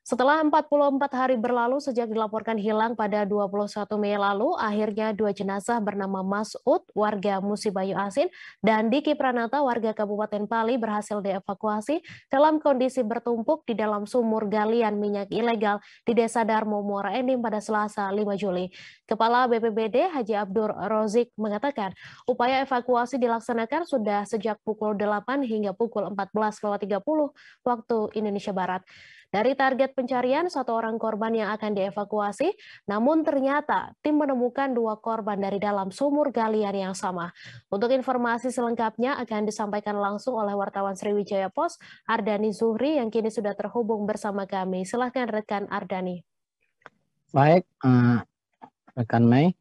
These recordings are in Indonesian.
Setelah 44 hari berlalu sejak dilaporkan hilang pada 21 Mei lalu, akhirnya dua jenazah bernama Masud, warga Musi Bayu Asin, dan Diki Pranata, warga Kabupaten Pali berhasil dievakuasi dalam kondisi bertumpuk di dalam sumur galian minyak ilegal di Desa Darmo, Muara Enim pada Selasa 5 Juli. Kepala BPBD Haji Abdur Rozik mengatakan, upaya evakuasi dilaksanakan sudah sejak pukul 8 hingga pukul 14.30 waktu Indonesia Barat. Dari target pencarian, satu orang korban yang akan dievakuasi, namun ternyata tim menemukan dua korban dari dalam sumur galian yang sama. Untuk informasi selengkapnya akan disampaikan langsung oleh wartawan Sriwijaya Post, Ardani Zuhri, yang kini sudah terhubung bersama kami. Silahkan rekan Ardani. Baik, rekan Mei,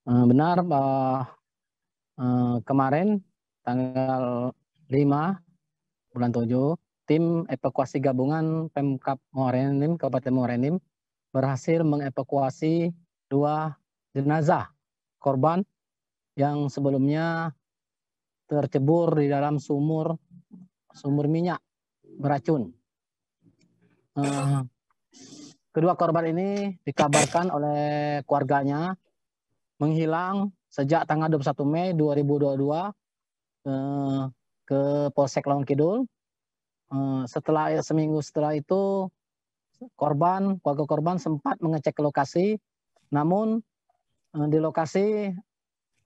benar bahwa kemarin tanggal 5 bulan 7, tim evakuasi gabungan Pemkab Muara Enim, Kabupaten Muara Enim, berhasil mengevakuasi dua jenazah korban yang sebelumnya tercebur di dalam sumur minyak beracun. Kedua korban ini dikabarkan oleh keluarganya menghilang sejak tanggal 21 Mei 2022 ke Polsek Lawang Kidul. Seminggu setelah itu keluarga korban sempat mengecek lokasi, namun di lokasi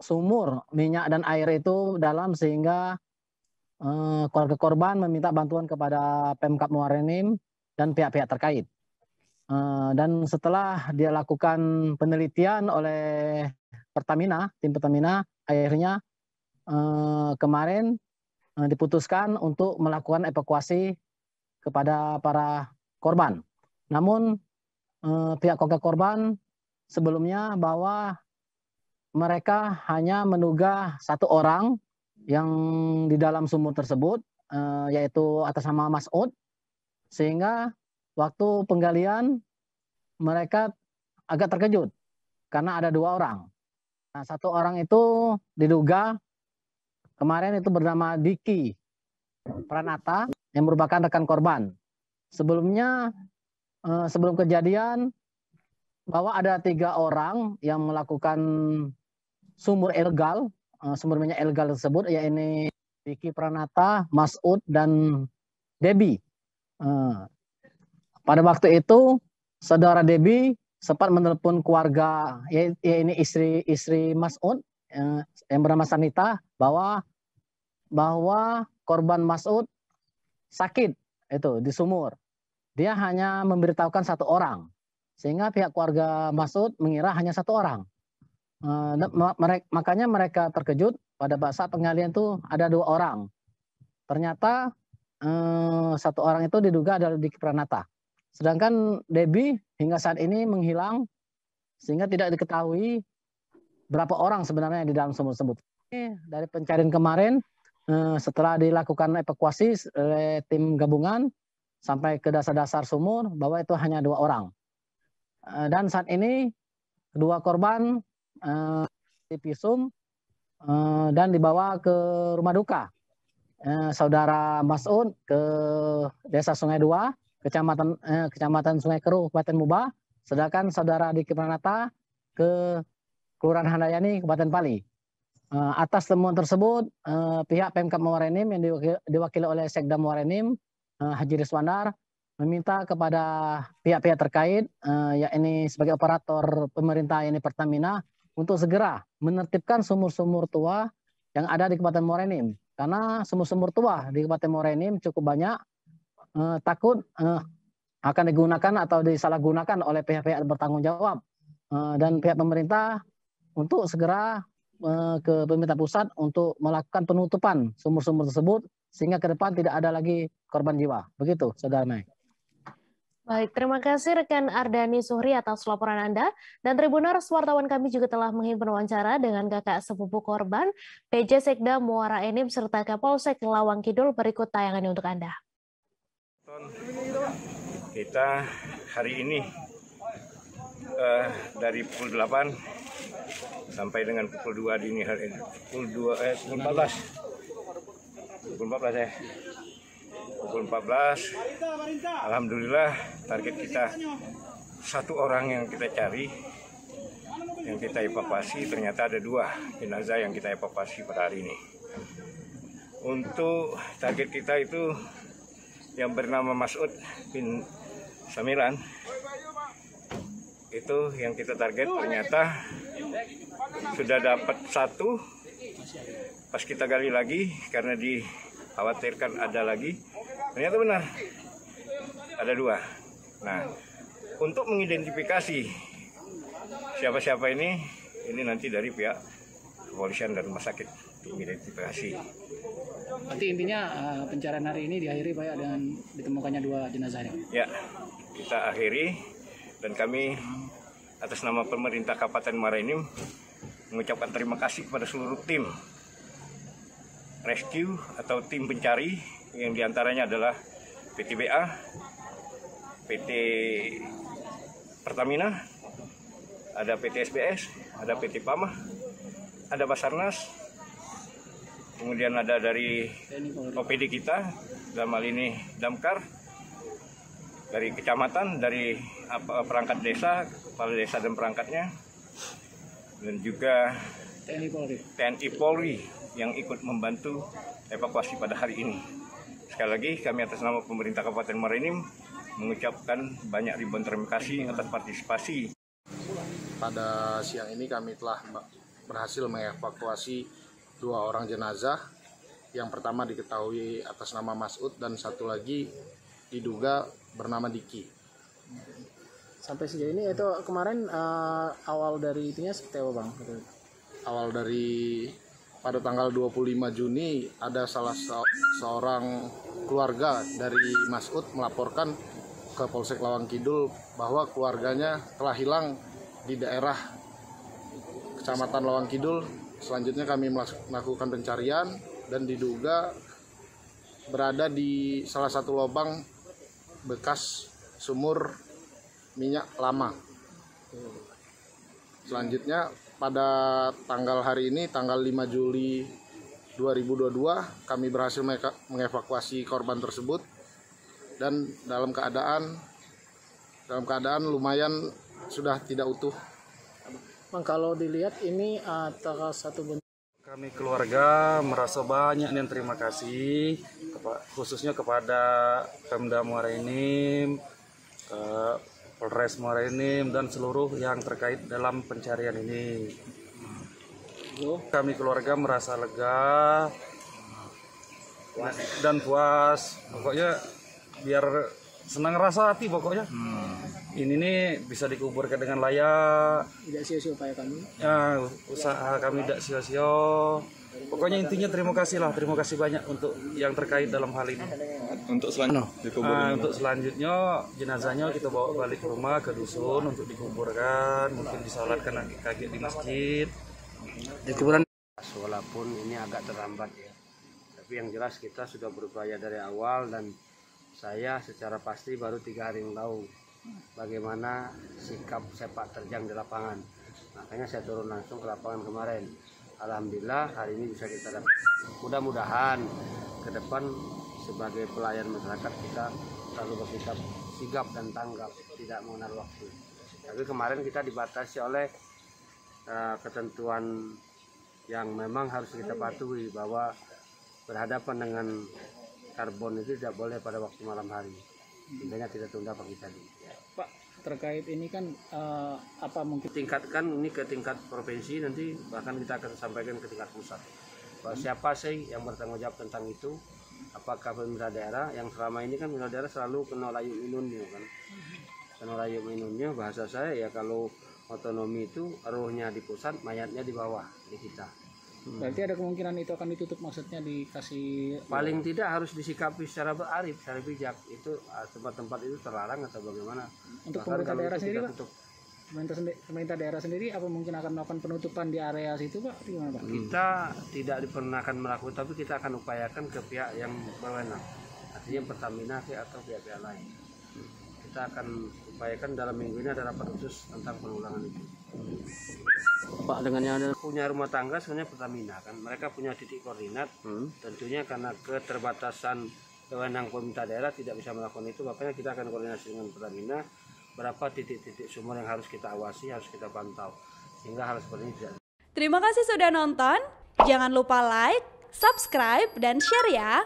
sumur minyak dan air itu dalam sehingga keluarga korban meminta bantuan kepada Pemkab Muara Enim dan pihak-pihak terkait. Dan setelah dia lakukan penelitian oleh tim Pertamina, akhirnya kemarin diputuskan untuk melakukan evakuasi kepada para korban. Namun pihak keluarga korban sebelumnya bahwa mereka hanya menduga satu orang yang di dalam sumur tersebut, yaitu atas nama Masud, sehingga waktu penggalian mereka agak terkejut karena ada dua orang. Nah, satu orang itu diduga kemarin itu bernama Diki Pranata yang merupakan rekan korban. Sebelumnya, sebelum kejadian, bahwa ada 3 orang yang melakukan sumur minyak ilegal tersebut, yaitu Diki Pranata, Masud, dan Debi. Pada waktu itu, saudara Debi sempat menelpon keluarga, yaitu istri Masud, yang bernama Sanita, bahwa korban Masud sakit itu di sumur. Dia hanya memberitahukan satu orang, sehingga pihak keluarga Masud mengira hanya satu orang. Makanya mereka terkejut pada saat penggalian itu ada 2 orang. Ternyata satu orang itu diduga adalah Diki Pranata. Sedangkan Debi hingga saat ini menghilang, sehingga tidak diketahui berapa orang sebenarnya di dalam sumur tersebut. Dari pencarian kemarin, setelah dilakukan evakuasi oleh tim gabungan sampai ke dasar-dasar sumur, bahwa itu hanya 2 orang. Dan saat ini kedua korban divisum dan dibawa ke rumah duka. Saudara Masud ke Desa Sungai 2, Kecamatan Sungai Keruh, Kabupaten Muba, sedangkan saudara Diki Pranata ke Kelurahan Handayani, Kabupaten Pali. Atas temuan tersebut, pihak Pemkab Muara Enim yang diwakili oleh Sekda Muara Enim, Haji Riswandar, meminta kepada pihak-pihak terkait, yakni sebagai operator pemerintah ini Pertamina, untuk segera menertibkan sumur-sumur tua yang ada di Kabupaten Muara Enim. Karena sumur-sumur tua di Kabupaten Muara Enim cukup banyak, takut akan digunakan atau disalahgunakan oleh pihak-pihak bertanggung jawab. Dan pihak pemerintah untuk segera ke pemerintah pusat untuk melakukan penutupan sumur-sumur tersebut sehingga ke depan tidak ada lagi korban jiwa. Begitu, Saudara Mei. Baik, terima kasih rekan Ardani Zuhri atas laporan Anda. Dan Tribuners, wartawan kami juga telah menghimpun wawancara dengan kakak sepupu korban, PJ Sekda Muara Enim serta Kapolsek Lawang Kidul. Berikut tayangannya untuk Anda. Kita hari ini dari pukul 8 sampai dengan pukul 2 dini hari, pukul 14 ya. pukul 14. Alhamdulillah target kita 1 orang yang kita cari, yang kita evakuasi, ternyata ada 2 jenazah yang kita evakuasi pada hari ini. Untuk target kita itu yang bernama Mas'ud bin Samiran, itu yang kita target, ternyata sudah dapat 1. Pas kita gali lagi karena dikhawatirkan ada lagi, ternyata benar ada 2. Nah, untuk mengidentifikasi siapa-siapa ini nanti dari pihak kepolisian dan rumah sakit untuk mengidentifikasi. Berarti intinya pencarian hari ini diakhiri Pak ya dengan ditemukannya 2 jenazah ya? Ya, kita akhiri, dan kami atas nama pemerintah Kabupaten Muara Enim mengucapkan terima kasih kepada seluruh tim rescue atau tim pencari, yang diantaranya adalah PT BA, PT Pertamina, ada PT SBS, ada PT PAMA, ada Basarnas, kemudian ada dari OPD kita, dalam hal ini Damkar, dari kecamatan, dari perangkat desa, kepala desa dan perangkatnya, dan juga TNI Polri yang ikut membantu evakuasi pada hari ini. Sekali lagi kami atas nama pemerintah Kabupaten Muara Enim mengucapkan banyak ribuan terima kasih atas partisipasi. Pada siang ini kami telah berhasil mengevakuasi 2 orang jenazah. Yang pertama diketahui atas nama Mas'ud dan 1 lagi diduga bernama Diki. Sampai sejauh ini itu kemarin awal dari itunya seperti apa Bang? Awal dari pada tanggal 25 Juni ada salah seorang keluarga dari Mas'ud melaporkan ke Polsek Lawang Kidul bahwa keluarganya telah hilang di daerah Kecamatan Lawang Kidul. Selanjutnya kami melakukan pencarian dan diduga berada di salah satu lubang bekas sumur minyak lama. Selanjutnya pada tanggal hari ini, tanggal 5 Juli 2022, kami berhasil mengevakuasi korban tersebut dan dalam keadaan lumayan sudah tidak utuh. Bang, kalau dilihat ini antara satu bentuk. Kami keluarga merasa banyak dan terima kasih khususnya kepada Pemda Muara Enim, Polres Muara Enim, dan seluruh yang terkait dalam pencarian ini. Kami keluarga merasa lega dan puas. Pokoknya biar senang rasa hati pokoknya. Ini nih bisa dikuburkan dengan layak. Tidak sia-sia upaya kami. Ya, usaha kami tidak sia-sia. Pokoknya intinya terima kasih banyak untuk yang terkait dalam hal ini. Untuk selanjutnya jenazahnya kita bawa balik ke rumah, ke dusun untuk dikuburkan, mungkin disalatkan kaki di masjid. Di kuburan. Walaupun ini agak terlambat ya, tapi yang jelas kita sudah berupaya dari awal, dan saya secara pasti baru 3 hari yang tahu bagaimana sikap sepak terjang di lapangan. Makanya saya turun langsung ke lapangan kemarin. Alhamdulillah hari ini bisa kita dapat. Mudah-mudahan ke depan sebagai pelayan masyarakat kita selalu bersikap sigap dan tanggap, tidak mengenal waktu. Tapi kemarin kita dibatasi oleh ketentuan yang memang harus kita patuhi, bahwa berhadapan dengan karbon itu tidak boleh pada waktu malam hari. Intinya tidak tunda pagi tadi. Pak, terkait ini kan apa mungkin tingkatkan ini ke tingkat provinsi, nanti bahkan kita akan sampaikan ke tingkat pusat. Bahwa siapa sih yang bertanggung jawab tentang itu? Apakah pemerintah daerah yang selama ini kan pemerintah daerah selalu kena layu minunnya kan? Kena layu minunnya, bahasa saya ya kalau otonomi itu ruhnya di pusat, mayatnya di bawah di kita. Berarti ada kemungkinan itu akan ditutup, maksudnya dikasih. Paling tidak harus disikapi secara berarif, secara bijak. Itu tempat-tempat itu terlarang atau bagaimana? Untuk Bahkan pemerintah daerah sendiri, Pak? tutup. Pemerintah daerah sendiri apa mungkin akan melakukan penutupan di area situ, Pak? Gimana, Pak? Kita tidak pernah akan melakukan, tapi kita akan upayakan ke pihak yang berwenang. Artinya Pertamina atau pihak-pihak lain. Kita akan upayakan dalam minggu ini ada rapat khusus tentang penanggulangan itu. Pak, dengan yang ada Punya rumah tangga sebenarnya Pertamina kan, mereka punya titik koordinat. Tentunya karena keterbatasan wewenang pemerintah daerah tidak bisa melakukan itu, makanya kita akan koordinasi dengan Pertamina berapa titik-titik sumur yang harus kita awasi, harus kita pantau, sehingga hal seperti ini tidak. Terima kasih sudah nonton. Jangan lupa like, subscribe, dan share ya.